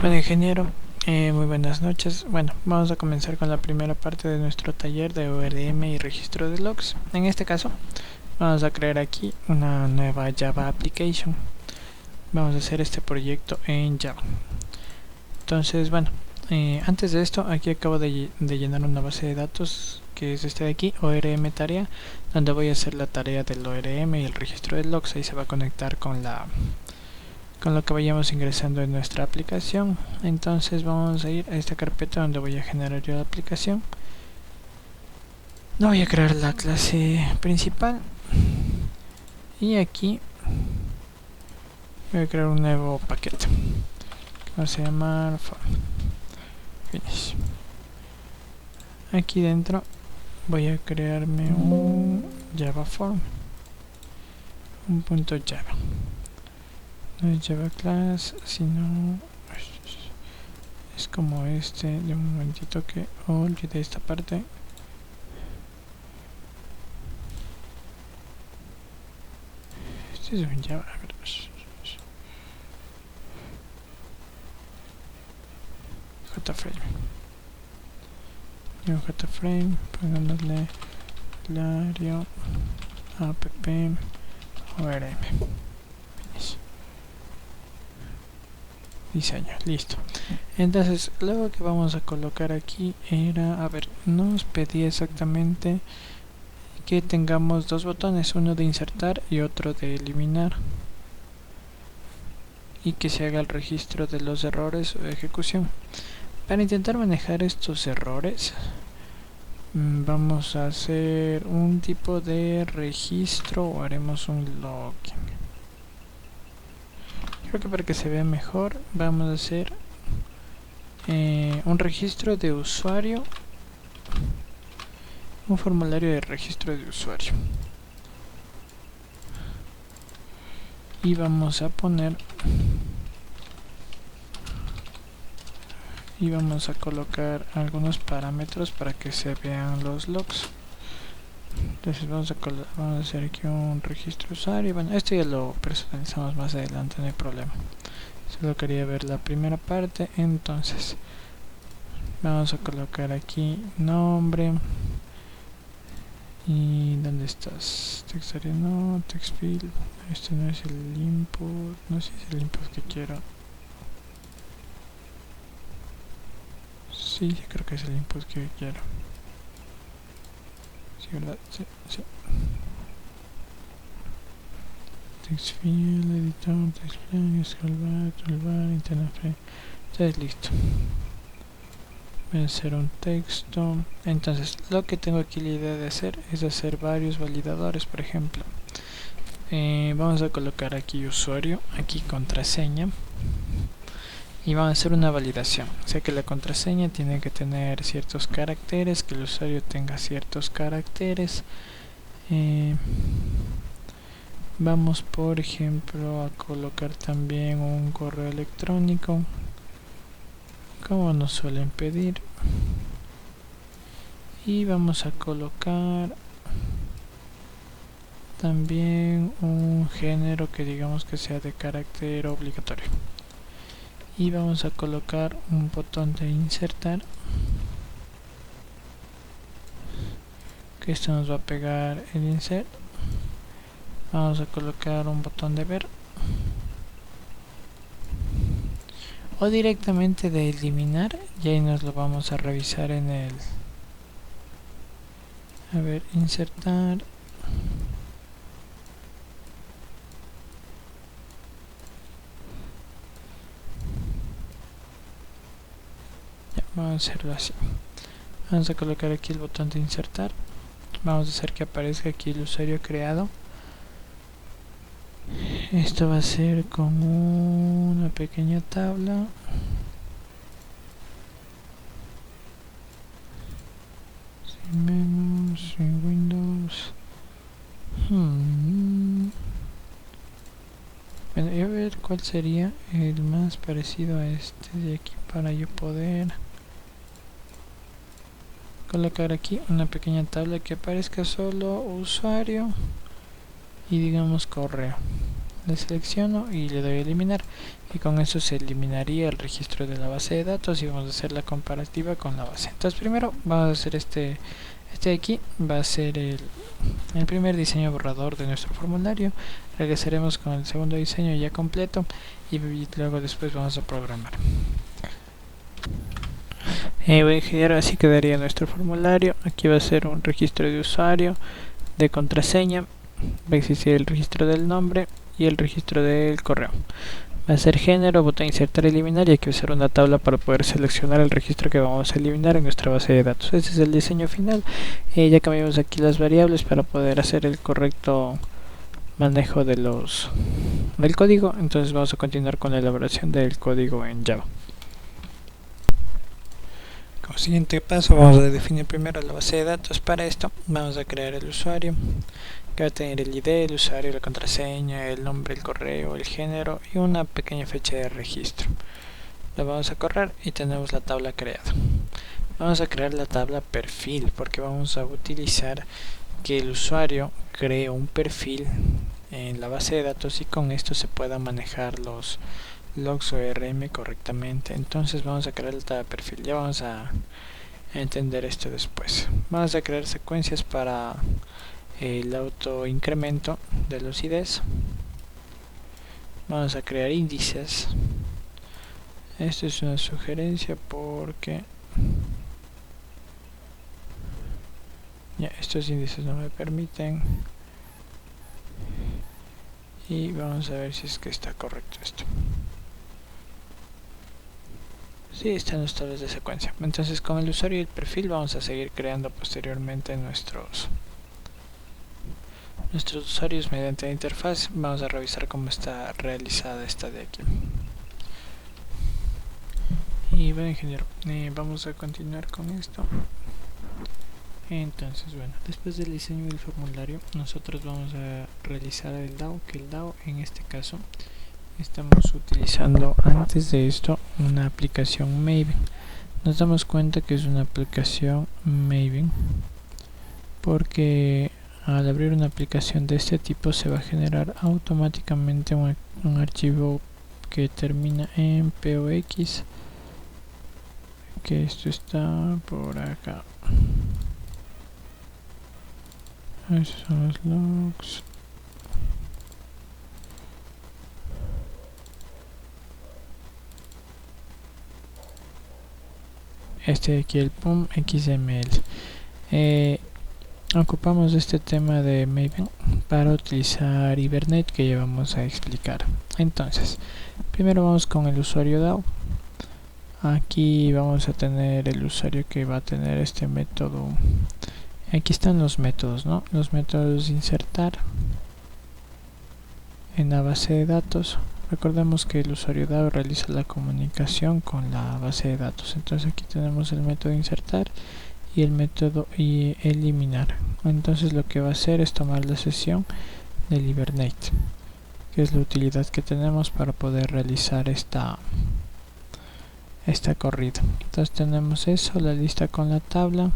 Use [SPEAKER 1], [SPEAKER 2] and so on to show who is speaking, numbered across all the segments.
[SPEAKER 1] Bueno, ingeniero, muy buenas noches. Bueno, vamos a comenzar con la primera parte de nuestro taller de ORM y registro de logs. En este caso, vamos a crear aquí una nueva Java application. Vamos a hacer este proyecto en Java. Entonces, bueno, antes de esto, aquí acabo de llenar una base de datos que es este de aquí, ORM tarea, donde voy a hacer la tarea del ORM y el registro de logs. Ahí se va a conectar con lo que vayamos ingresando en nuestra aplicación. Entonces vamos a ir a esta carpeta donde voy a generar yo la aplicación. No voy a crear la clase principal y aquí voy a crear un nuevo paquete que vamos a llamar finish. Aquí dentro voy a crearme un Java form, un punto Java. No es Java class, sino es como este. De un momentito que olvidé esta parte. Este es un Java. JFrame. New JFrame. Pongámosle Lario app ORM. Diseño, listo. Entonces, luego que vamos a colocar aquí era, a ver, nos pedía exactamente que tengamos dos botones, uno de insertar y otro de eliminar, y que se haga el registro de los errores o ejecución. Para intentar manejar estos errores, vamos a hacer un tipo de registro o haremos un login. Creo que para que se vea mejor vamos a hacer un registro de usuario, un formulario de registro de usuario, y vamos a poner y vamos a colocar algunos parámetros para que se vean los logs. Entonces vamos a hacer aquí un registro de usuario. Bueno, esto ya lo personalizamos más adelante, no hay problema. Solo quería ver la primera parte. Entonces vamos a colocar aquí nombre. ¿Y dónde estás? Text area no, text field. Este no es el input. No sé si es el input que quiero. Sí, creo que es el input que quiero. Sí, ¿verdad? Sí, sí. Text field, editor, text plan, scrollbar, toolbar, internet frame. Entonces listo. Voy a hacer un texto. Entonces lo que tengo aquí la idea de hacer es hacer varios validadores. Por ejemplo, vamos a colocar aquí usuario, aquí contraseña, y vamos a hacer una validación. O sea que la contraseña tiene que tener ciertos caracteres, que el usuario tenga ciertos caracteres. Vamos, por ejemplo, a colocar también un correo electrónico, como nos suelen pedir. Y vamos a colocar también un género que digamos que sea de carácter obligatorio. Y vamos a colocar un botón de insertar, que esto nos va a pegar el insert. Vamos a colocar un botón de ver, o directamente de eliminar, y ahí nos lo vamos a revisar en el, a ver, insertar, ya, vamos a hacerlo así. Vamos a colocar aquí el botón de insertar, vamos a hacer que aparezca aquí el usuario creado. Esto va a ser como una pequeña tabla. Sin menús, sin Windows. Bueno, voy a ver cuál sería el más parecido a este de aquí para yo poder colocar aquí una pequeña tabla que aparezca solo usuario y digamos correo. le selecciono y le doy a eliminar, y con eso se eliminaría el registro de la base de datos y vamos a hacer la comparativa con la base. Entonces primero vamos a hacer este de aquí, va a ser el primer diseño borrador de nuestro formulario. Regresaremos con el segundo diseño ya completo y luego después vamos a programar. Voy a ingeniero, así quedaría nuestro formulario. Aquí va a ser un registro de usuario, de contraseña, va a existir el registro del nombre y el registro del correo. Va a ser género, botón insertar, eliminar, y aquí va a ser una tabla para poder seleccionar el registro que vamos a eliminar en nuestra base de datos. Este es el diseño final. Ya cambiamos aquí las variables para poder hacer el correcto manejo de del código. Entonces vamos a continuar con la elaboración del código en Java. Como siguiente paso vamos a definir primero la base de datos. Para esto vamos a crear el usuario, que va a tener el ID, el usuario, la contraseña, el nombre, el correo, el género y una pequeña fecha de registro. Lo vamos a correr y tenemos la tabla creada. Vamos a crear la tabla perfil porque vamos a utilizar que el usuario cree un perfil en la base de datos y con esto se pueda manejar los logs ORM correctamente. Entonces vamos a crear la tabla perfil. Ya vamos a entender esto después. Vamos a crear secuencias para el auto incremento de los IDs. Vamos a crear índices. Esto es una sugerencia porque ya estos índices no me permiten, y vamos a ver si es que está correcto esto. Sí, están los tablas de secuencia. Entonces con el usuario y el perfil vamos a seguir creando posteriormente nuestros usuarios mediante la interfaz. Vamos a revisar cómo está realizada esta de aquí. Y bueno, ingeniero, vamos a continuar con esto. Entonces, bueno, después del diseño del formulario nosotros vamos a realizar el DAO, que el DAO en este caso estamos utilizando antes de esto una aplicación Maven. Nos damos cuenta que es una aplicación Maven porque al abrir una aplicación de este tipo se va a generar automáticamente un archivo que termina en POX, que esto está por acá. Esos son los logs. Este de aquí, el PUM XML. Ocupamos este tema de Maven para utilizar Hibernate, que ya vamos a explicar. Entonces, primero vamos con el usuario DAO. Aquí vamos a tener el usuario que va a tener este método. Aquí están los métodos, ¿no? Los métodos de insertar en la base de datos. Recordemos que el usuario DAO realiza la comunicación con la base de datos. Entonces aquí tenemos el método insertar y el método eliminar. Entonces lo que va a hacer es tomar la sesión del Hibernate, que es la utilidad que tenemos para poder realizar esta corrida. Entonces tenemos eso, la lista con la tabla,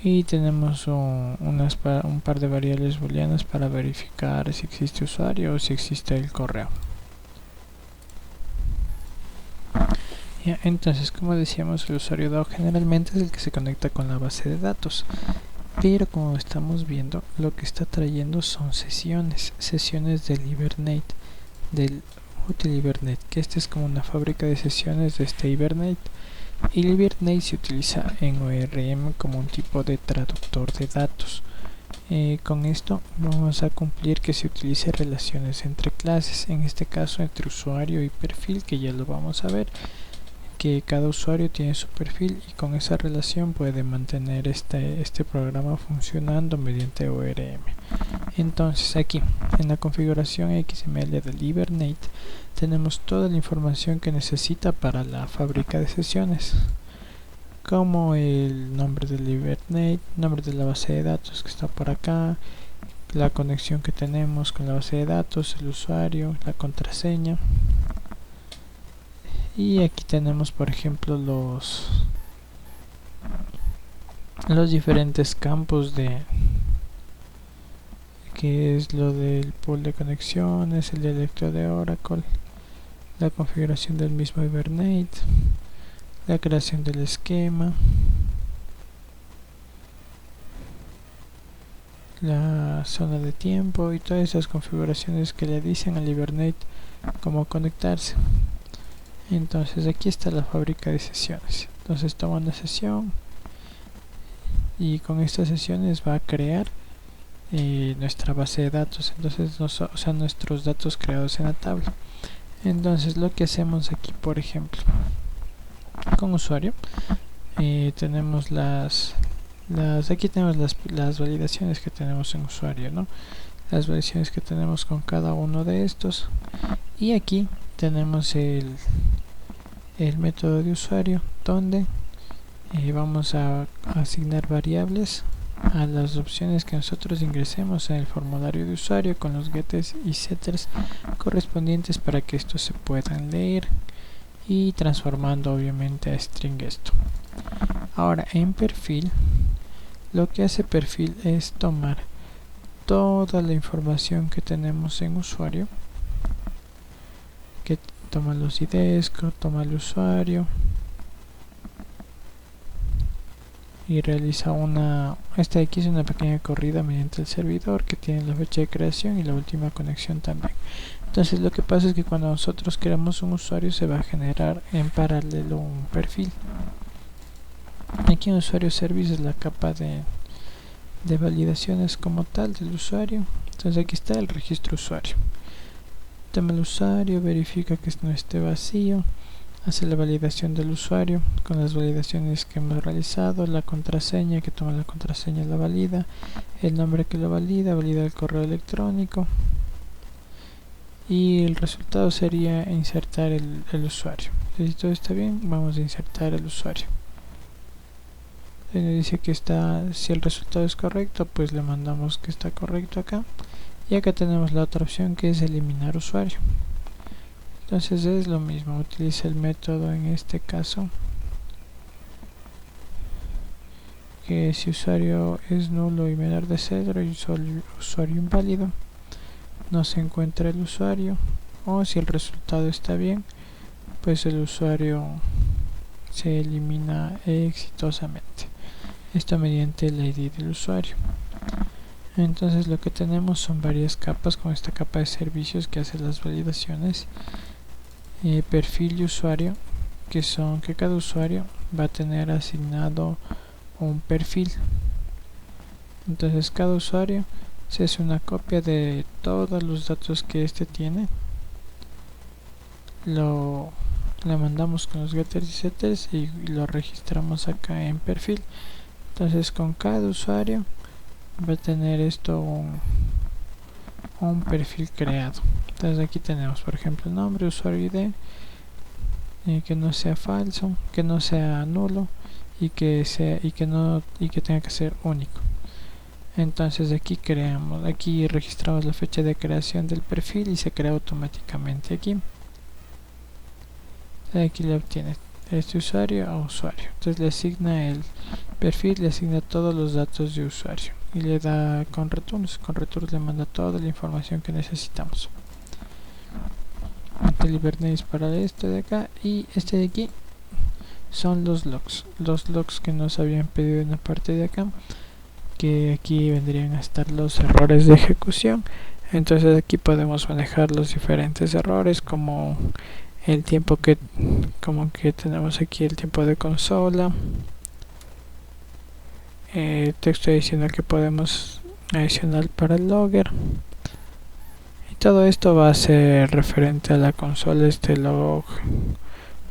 [SPEAKER 1] y tenemos un par de variables booleanas para verificar si existe usuario o si existe el correo. Ya, entonces, como decíamos, el usuario DAO generalmente es el que se conecta con la base de datos, pero como estamos viendo, lo que está trayendo son sesiones del Hibernate, del útil Hibernate, que este es como una fábrica de sesiones de este Hibernate. Y el Hibernate se utiliza en ORM como un tipo de traductor de datos. Con esto vamos a cumplir que se utilice relaciones entre clases, en este caso entre usuario y perfil, que ya lo vamos a ver, que cada usuario tiene su perfil y con esa relación puede mantener este programa funcionando mediante ORM. Entonces aquí en la configuración XML del Hibernate tenemos toda la información que necesita para la fábrica de sesiones, como el nombre del Hibernate, nombre de la base de datos que está por acá, la conexión que tenemos con la base de datos, el usuario, la contraseña. Y aquí tenemos, por ejemplo, los diferentes campos que es lo del pool de conexiones, el dialecto de Oracle, la configuración del mismo Hibernate, la creación del esquema, la zona de tiempo y todas esas configuraciones que le dicen al Hibernate cómo conectarse. Entonces aquí está la fábrica de sesiones. Entonces toma una sesión y con estas sesiones va a crear nuestra base de datos. Entonces nuestros datos creados en la tabla. Entonces lo que hacemos aquí, por ejemplo, con usuario, tenemos aquí tenemos las validaciones que tenemos en usuario, ¿no? Las validaciones que tenemos con cada uno de estos, y aquí tenemos el método de usuario donde vamos a asignar variables a las opciones que nosotros ingresemos en el formulario de usuario con los getters y setters correspondientes para que estos se puedan leer y transformando obviamente a string esto. Ahora en perfil, lo que hace perfil es tomar toda la información que tenemos en usuario, que toma los IDs, toma el usuario y realiza esta de aquí es una pequeña corrida mediante el servidor que tiene la fecha de creación y la última conexión también. Entonces lo que pasa es que cuando nosotros creamos un usuario se va a generar en paralelo un perfil. Aquí en usuario service es la capa de validaciones como tal del usuario. Entonces aquí está el registro usuario. Toma el usuario, verifica que no esté vacío, hace la validación del usuario con las validaciones que hemos realizado, la contraseña, que toma la contraseña, la valida, el nombre que lo valida, valida el correo electrónico, y el resultado sería insertar el usuario. Si todo está bien, vamos a insertar el usuario. Dice que si el resultado es correcto, pues le mandamos que está correcto acá, y acá tenemos la otra opción que es eliminar usuario. Entonces es lo mismo, utiliza el método en este caso que si usuario es nulo y menor de 0 y usuario inválido, no se encuentra el usuario, o si el resultado está bien, pues el usuario se elimina exitosamente. Esto mediante el ID del usuario. Entonces lo que tenemos son varias capas, con esta capa de servicios que hace las validaciones, perfil y usuario, que cada usuario va a tener asignado un perfil. Entonces cada usuario se hace una copia de todos los datos que este tiene, le mandamos con los getters y setters y lo registramos acá en perfil. Entonces con cada usuario va a tener esto un perfil creado. Entonces aquí tenemos, por ejemplo, nombre, usuario ID, que no sea falso, que no sea nulo y que tenga que ser único. Entonces aquí registramos la fecha de creación del perfil y se crea automáticamente aquí. Aquí le obtiene este usuario a usuario. Entonces le asigna el perfil, le asigna todos los datos de usuario y le da con returns. Con returns le manda toda la información que necesitamos. El Hibernate para este de acá, y este de aquí son los logs que nos habían pedido en la parte de acá, que aquí vendrían a estar los errores de ejecución. Entonces aquí podemos manejar los diferentes errores, como el tiempo que tenemos aquí, el tiempo de consola, texto adicional que podemos adicionar para el logger, y todo esto va a ser referente a la consola, este log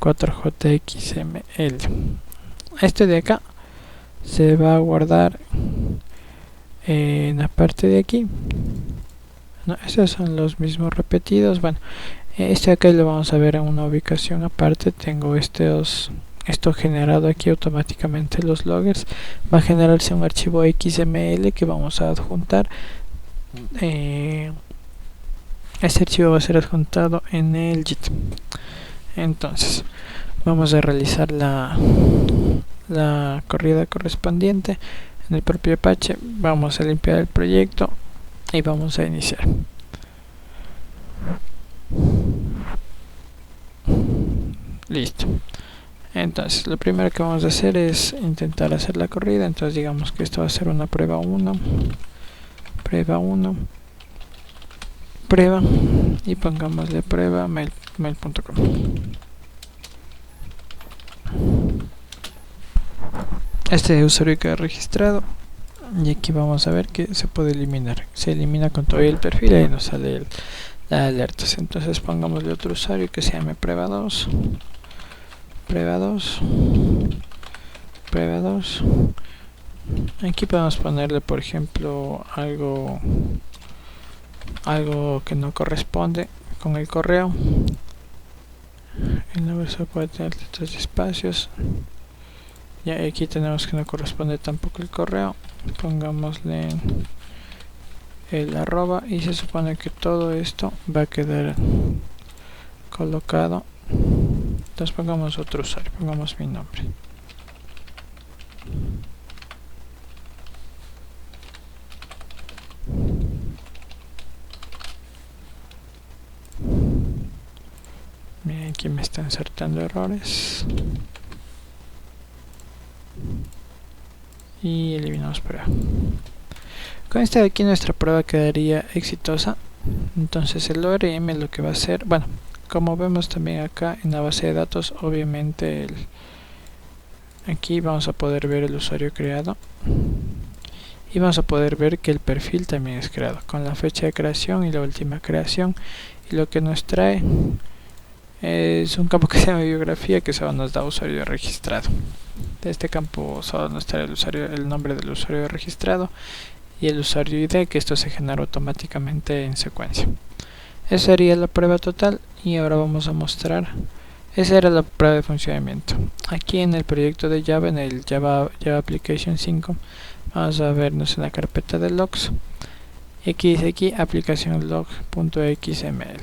[SPEAKER 1] 4jxml. Este de acá se va a guardar en la parte de aquí. No, estos son los mismos repetidos. Bueno, este acá lo vamos a ver en una ubicación aparte. Tengo esto generado aquí automáticamente. Los loggers va a generarse un archivo XML que vamos a adjuntar. Este archivo va a ser adjuntado en el Git. Entonces vamos a realizar la corrida correspondiente en el propio Apache. Vamos a limpiar el proyecto y vamos a iniciar. Listo. Entonces lo primero que vamos a hacer es intentar hacer la corrida. Entonces digamos que esto va a ser una prueba 1, prueba 1, prueba, y pongámosle prueba mail.com. Este usuario queda registrado y aquí vamos a ver que se puede eliminar. Se elimina con todo el perfil y nos sale las alertas. Entonces pongámosle otro usuario que se llame prueba 2, prueba 2, prueba 2. Aquí podemos ponerle, por ejemplo, algo que no corresponde con el correo. El nombre solo puede tener 3 espacios. Ya aquí tenemos que no corresponde tampoco el correo. Pongámosle el arroba y se supone que todo esto va a quedar colocado. Entonces pongamos otro usuario, pongamos mi nombre. Miren, aquí me están insertando errores. Y eliminamos prueba. Con esta de aquí nuestra prueba quedaría exitosa. Entonces el ORM lo que va a hacer, bueno, como vemos también acá en la base de datos, obviamente aquí vamos a poder ver el usuario creado y vamos a poder ver que el perfil también es creado con la fecha de creación y la última creación, y lo que nos trae es un campo que se llama biografía, que solo nos da usuario registrado. De este campo solo nos trae el nombre del usuario registrado y el usuario ID, que esto se genera automáticamente en secuencia. Esa sería la prueba total y ahora vamos a mostrar. Esa era la prueba de funcionamiento. Aquí en el proyecto de Java, en el Java Application 5, vamos a vernos en la carpeta de logs. Y aquí dice aquí aplicación log.xml.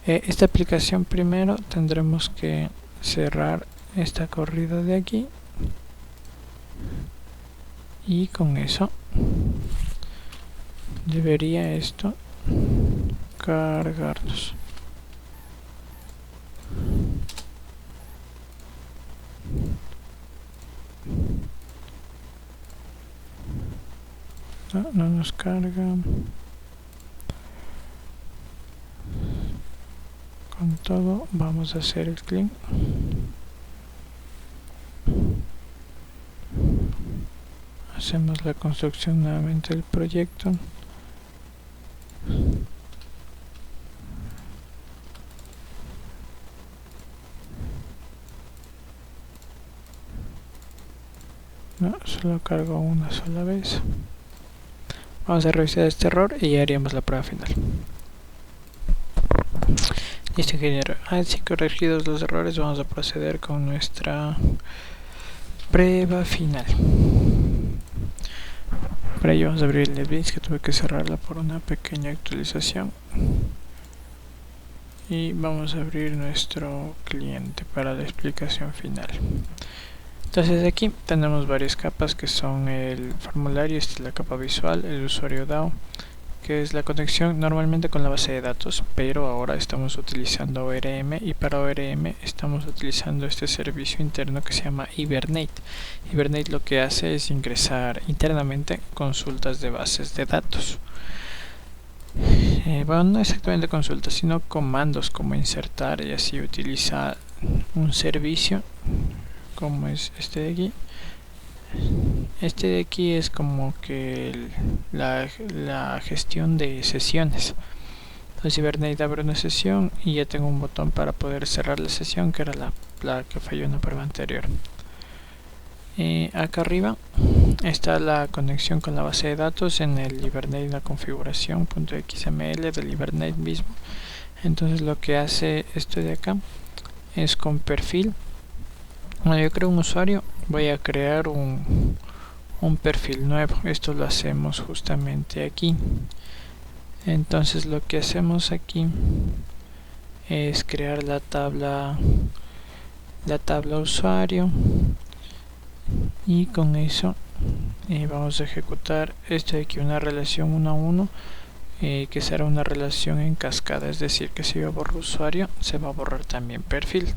[SPEAKER 1] Esta aplicación primero tendremos que cerrar esta corrida de aquí. Y con eso debería esto cargarnos. No nos carga. Con todo vamos a hacer el clean. Hacemos la construcción nuevamente del proyecto. No, solo cargo una sola vez. Vamos a revisar este error y ya haríamos la prueba final. Listo, ingeniero. Así corregidos los errores, vamos a proceder con nuestra prueba final. Para ello vamos a abrir el NetBeans, que tuve que cerrarla por una pequeña actualización. Y vamos a abrir nuestro cliente para la explicación final. Entonces aquí tenemos varias capas que son el formulario, esta es la capa visual, el usuario DAO, que es la conexión normalmente con la base de datos, pero ahora estamos utilizando ORM, y para ORM estamos utilizando este servicio interno que se llama Hibernate. Hibernate lo que hace es ingresar internamente consultas de bases de datos. Bueno, no exactamente consultas, sino comandos como insertar, y así utiliza un servicio como es este de aquí. Este de aquí es como que la gestión de sesiones. Entonces Hibernate abre una sesión y ya tengo un botón para poder cerrar la sesión, que era la que falló en la prueba anterior. Acá arriba está la conexión con la base de datos en el Hibernate, la configuración .xml del Hibernate mismo. Entonces lo que hace esto de acá es con perfil. Bueno, yo creo un usuario, voy a crear un perfil nuevo. Esto lo hacemos justamente aquí. Entonces lo que hacemos aquí es crear la tabla usuario, y con eso y vamos a ejecutar esto de aquí, una relación 1 a 1, que será una relación en cascada, es decir, que si yo borro usuario, se va a borrar también perfil.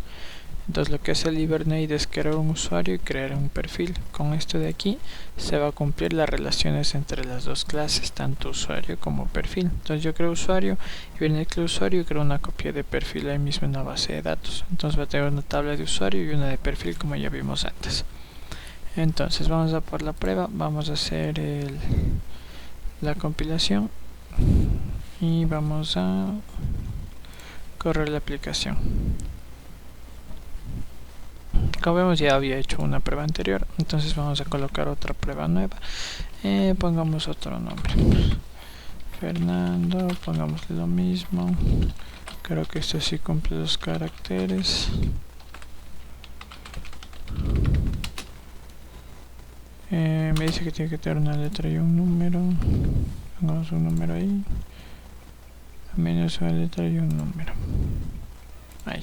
[SPEAKER 1] Entonces lo que hace el Hibernate es crear un usuario y crear un perfil. Con esto de aquí se va a cumplir las relaciones entre las dos clases, tanto usuario como perfil. Entonces yo creo usuario, Hibernate crea usuario y creo una copia de perfil ahí mismo en la base de datos. Entonces va a tener una tabla de usuario y una de perfil como ya vimos antes. Entonces vamos a por la prueba, vamos a hacer la compilación y vamos a correr la aplicación. Como vemos ya había hecho una prueba anterior, entonces vamos a colocar otra prueba nueva. Pongamos otro nombre, Fernando, pongamos lo mismo. Creo que esto sí cumple los caracteres. Me dice que tiene que tener una letra y un número. Pongamos un número ahí, menos una letra y un número. Ahí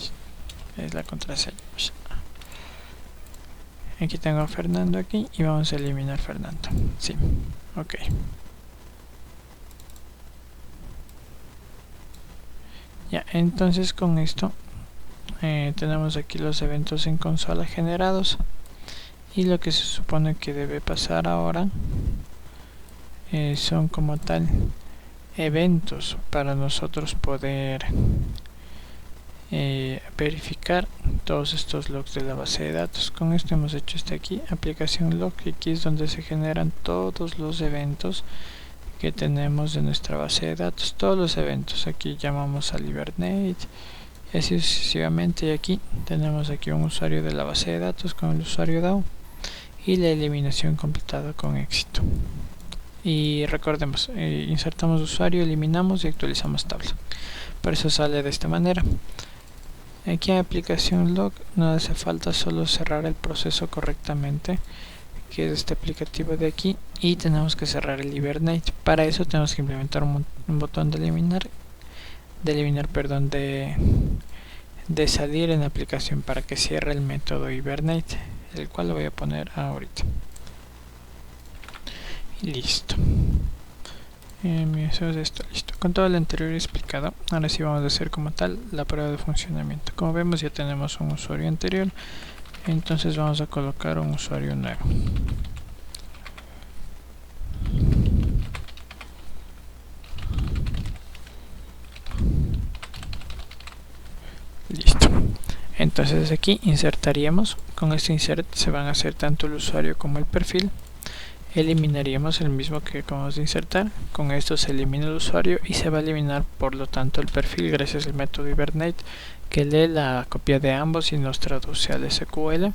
[SPEAKER 1] es la contraseña. Aquí tengo a Fernando aquí y vamos a eliminar Fernando. Sí, ok. Ya, entonces con esto tenemos aquí los eventos en consola generados. Y lo que se supone que debe pasar ahora son como tal eventos para nosotros poder verificar todos estos logs de la base de datos. Con esto hemos hecho este aquí, aplicación log, y aquí es donde se generan todos los eventos que tenemos de nuestra base de datos, todos los eventos. Aquí llamamos al Hibernate y así sucesivamente, y aquí tenemos aquí un usuario de la base de datos con el usuario DAO y la eliminación completada con éxito. Y recordemos, insertamos usuario, eliminamos y actualizamos tabla. Por eso sale de esta manera. Aquí en aplicación log no hace falta solo cerrar el proceso correctamente, que es este aplicativo de aquí, y tenemos que cerrar el Hibernate. Para eso tenemos que implementar un botón de salir en la aplicación para que cierre el método Hibernate, el cual lo voy a poner ahorita. Y listo. Eso es esto, listo. Con todo lo anterior explicado, ahora sí vamos a hacer como tal la prueba de funcionamiento. Como vemos ya tenemos un usuario anterior, entonces vamos a colocar un usuario nuevo. Listo. Entonces aquí insertaríamos, con este insert se van a hacer tanto el usuario como el perfil. Eliminaríamos el mismo que acabamos de insertar, con esto se elimina el usuario y se va a eliminar por lo tanto el perfil gracias al método Hibernate, que lee la copia de ambos y nos traduce al SQL.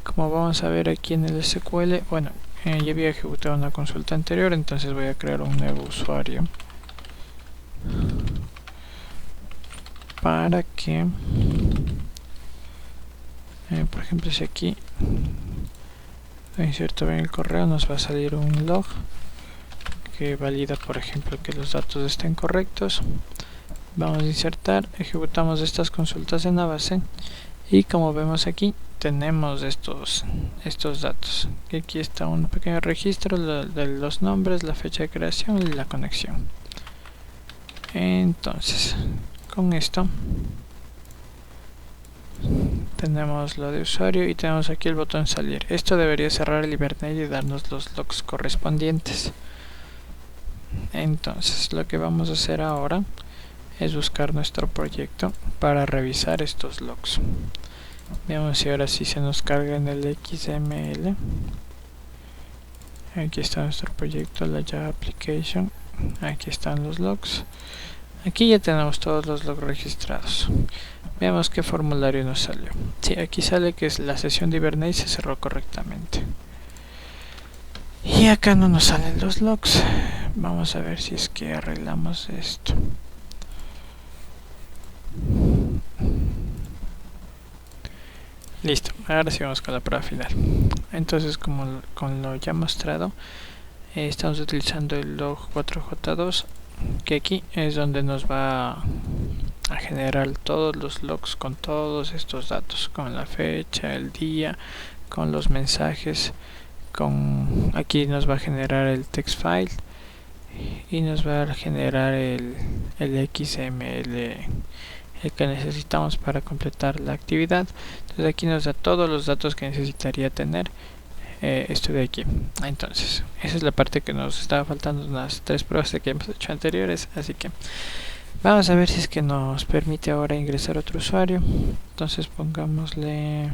[SPEAKER 1] Como vamos a ver aquí en el SQL, bueno, ya había ejecutado una consulta anterior, entonces voy a crear un nuevo usuario para que por ejemplo, si aquí inserto bien el correo, nos va a salir un log que valida, por ejemplo, que los datos estén correctos. Vamos a insertar, ejecutamos estas consultas en la base y como vemos aquí tenemos estos datos. Aquí está un pequeño registro de los nombres, la fecha de creación y la conexión. Entonces con esto tenemos lo de usuario y tenemos aquí el botón salir. Esto debería cerrar el Hibernate y darnos los logs correspondientes. Entonces lo que vamos a hacer ahora es buscar nuestro proyecto para revisar estos logs. Veamos si ahora sí se nos carga en el XML. Aquí está nuestro proyecto, la Java Application. Aquí están los logs. Aquí ya tenemos todos los logs registrados. Veamos qué formulario nos salió. Sí, aquí sale que la sesión de Hibernate se cerró correctamente. Y acá no nos salen los logs. Vamos a ver si es que arreglamos esto. Listo, ahora sí vamos con la prueba final. Entonces, como con lo ya mostrado, estamos utilizando el log 4j2, que aquí es donde nos va a generar todos los logs con todos estos datos, con la fecha, el día, con los mensajes, aquí nos va a generar el text file y nos va a generar el XML el que necesitamos para completar la actividad. Entonces aquí nos da todos los datos que necesitaría tener esto de aquí. Entonces esa es la parte que nos estaba faltando, unas 3 pruebas que hemos hecho anteriores, así que vamos a ver si es que nos permite ahora ingresar otro usuario. Entonces pongámosle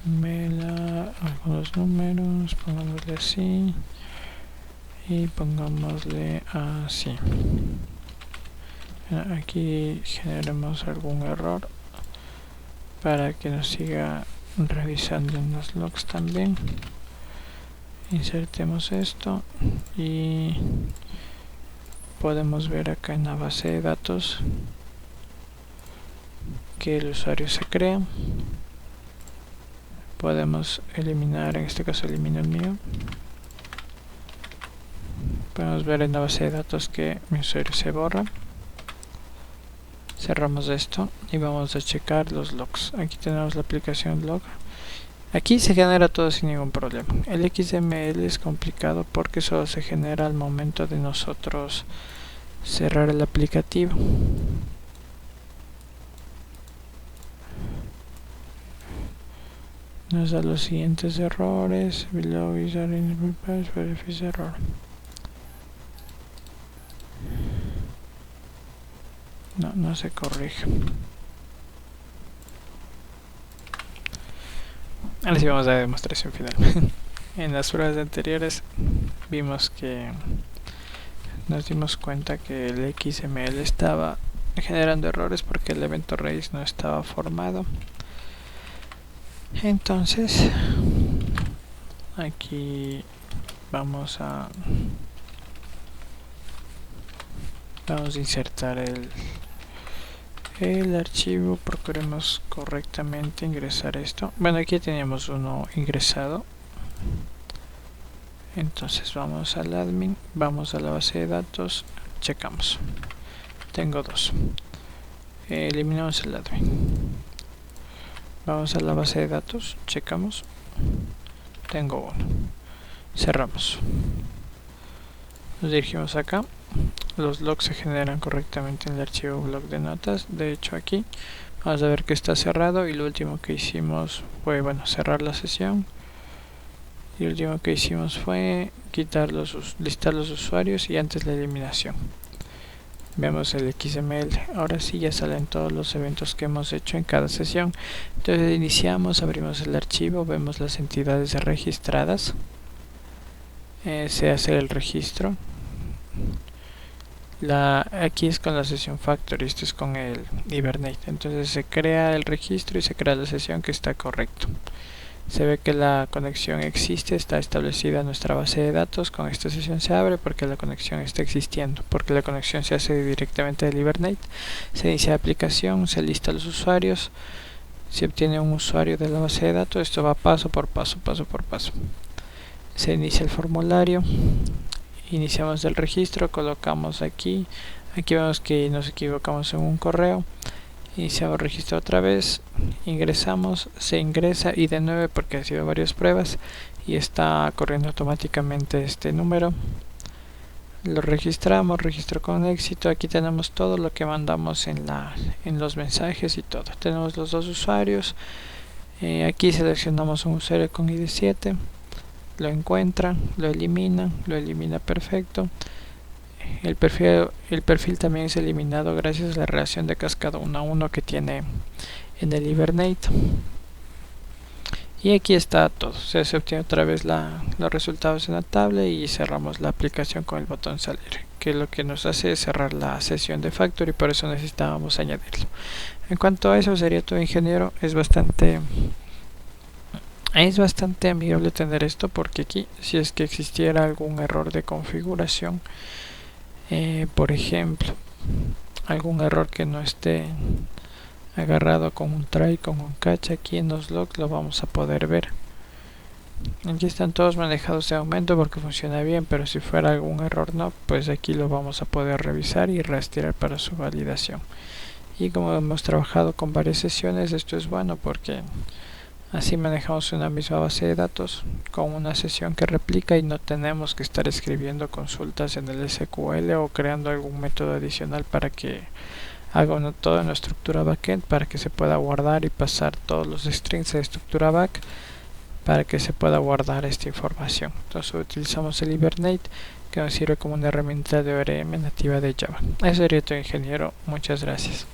[SPEAKER 1] Mela, algunos números, pongámosle así y pongámosle así. Aquí generemos algún error para que nos siga revisando en los logs también. Insertemos esto y podemos ver acá en la base de datos que el usuario se crea. Podemos eliminar, en este caso elimino el mío. Podemos ver en la base de datos que mi usuario se borra. Cerramos esto y vamos a checar los logs. Aquí tenemos la aplicación log. Aquí se genera todo sin ningún problema. El XML es complicado porque solo se genera al momento de nosotros cerrar el aplicativo. Nos da los siguientes errores. Below is verify error. No se corrige. Ahora sí vamos a la demostración final. En las pruebas anteriores vimos que nos dimos cuenta que el XML estaba generando errores porque el evento raíz no estaba formado. Entonces aquí vamos a insertar el archivo. Procuremos correctamente ingresar esto. Bueno, aquí teníamos uno ingresado. Entonces vamos al admin, vamos a la base de datos, checamos. Tengo 2. Eliminamos el admin. Vamos a la base de datos, checamos. Tengo 1. Cerramos. Nos dirigimos acá. Los logs se generan correctamente en el archivo blog de notas. De hecho aquí vamos a ver que está cerrado y lo último que hicimos fue cerrar la sesión. Y lo último que hicimos fue listar los usuarios y antes la eliminación. Vemos el XML. Ahora sí ya salen todos los eventos que hemos hecho en cada sesión. Entonces iniciamos, abrimos el archivo, vemos las entidades registradas. Se hace el registro. Aquí es con la sesión factory, esto es con el Hibernate. Entonces se crea el registro y se crea la sesión que está correcto. Se ve que la conexión existe, está establecida en nuestra base de datos. Con esta sesión se abre porque la conexión está existiendo, porque la conexión se hace directamente del Hibernate. Se inicia la aplicación, se lista los usuarios, se obtiene un usuario de la base de datos. Esto va paso por paso. Se inicia el formulario, iniciamos el registro, colocamos aquí vemos que nos equivocamos en un correo. Iniciamos registro otra vez, ingresamos, se ingresa y de nuevo porque ha sido varias pruebas y está corriendo automáticamente este número. Lo registramos, registro con éxito. Aquí tenemos todo lo que mandamos en los mensajes y todo. Tenemos los 2 usuarios. Aquí seleccionamos un usuario con ID 7, lo encuentra, lo elimina perfecto. El perfil también es eliminado gracias a la relación de cascada 1 a 1 que tiene en el Hibernate. Y aquí está todo. Se obtiene otra vez los resultados en la tabla y cerramos la aplicación con el botón salir, que lo que nos hace es cerrar la sesión de Factory, por eso necesitábamos añadirlo. En cuanto a eso sería todo, ingeniero. Es bastante amigable tener esto, porque aquí si es que existiera algún error de configuración, por ejemplo algún error que no esté agarrado con un try, con un catch, aquí en los logs lo vamos a poder ver. Aquí están todos manejados de aumento porque funciona bien, pero si fuera algún error no, pues aquí lo vamos a poder revisar y rastrear para su validación. Y como hemos trabajado con varias sesiones, esto es bueno porque Así manejamos una misma base de datos con una sesión que replica y no tenemos que estar escribiendo consultas en el SQL o creando algún método adicional para que haga toda una estructura backend para que se pueda guardar y pasar todos los strings de estructura back para que se pueda guardar esta información. Entonces utilizamos el Hibernate, que nos sirve como una herramienta de ORM nativa de Java. Eso sería todo, ingeniero. Muchas gracias.